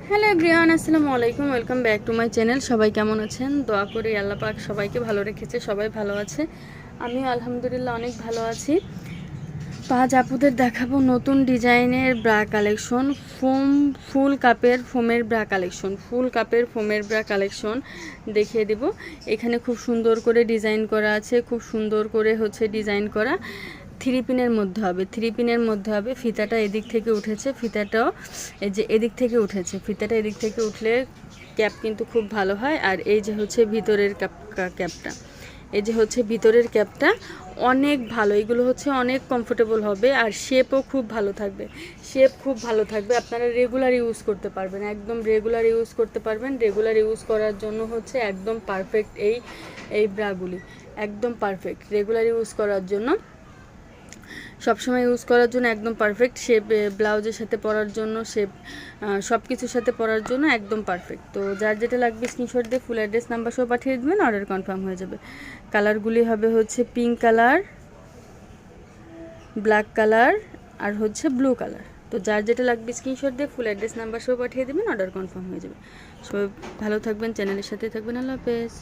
Hello everyone, আসসালামু আলাইকুম। Welcome back to my channel. সবাই কেমন আছেন? দোয়া করি আল্লাহ পাক সবাইকে ভালো রেখেছে, সবাই ভালো আছে। আমি আলহামদুলিল্লাহ অনেক ভালো আছি। তো আজ আপুদের দেখাবো নতুন ডিজাইনের ব্রা কালেকশন, ফোমের ব্রা কালেকশন, ফুল কাপের ফোমের ব্রা কালেকশন দেখিয়ে দেব। এখানে খুব সুন্দর করে ডিজাইন করা আছে, খুব সুন্দর করে ডিজাইন করা। থ্রি পিনের মধ্যে হবে। ফিতাটা এদিক থেকে উঠেছে, ফিতাটাও এই যে এদিক থেকে উঠেছে। ফিতাটা এদিক থেকে উঠলে ক্যাপ কিন্তু খুব ভালো হয়। আর এই যে ভিতরের ক্যাপটা, এই যে ভিতরের ক্যাপটা অনেক ভালো। এগুলো অনেক কমফোর্টেবল হবে আর শেপও খুব ভালো থাকবে। আপনারা রেগুলার ইউজ করতে পারবেন, একদম রেগুলার ইউজ করতে পারবেন। রেগুলার ইউজ করার জন্য একদম পারফেক্ট এই ব্রাগুলি, একদম পারফেক্ট রেগুলার ইউজ করার জন্য, সবসময় ইউজ করার জন্য একদম পারফেক্ট। শেপ ব্লাউজের সাথে পরার জন্য, শেপ সব কিছুর সাথে পরার জন্য একদম পারফেক্ট। তো যার যেটা লাগবে স্ক্রিনশট দিয়ে ফুল অ্যাড্রেস নাম্বার সহ পাঠিয়ে দেবেন, অর্ডার কনফার্ম হয়ে যাবে। কালারগুলি হবে পিঙ্ক কালার, ব্ল্যাক কালার আর ব্লু কালার। তো যার যেটা লাগবে স্ক্রিনশট দিয়ে ফুল অ্যাড্রেস নাম্বার সহ পাঠিয়ে দেবেন, অর্ডার কনফার্ম হয়ে যাবে। সবাই ভালো থাকবেন, চ্যানেলের সাথে থাকবেন। আল্লাহ হাফেজ।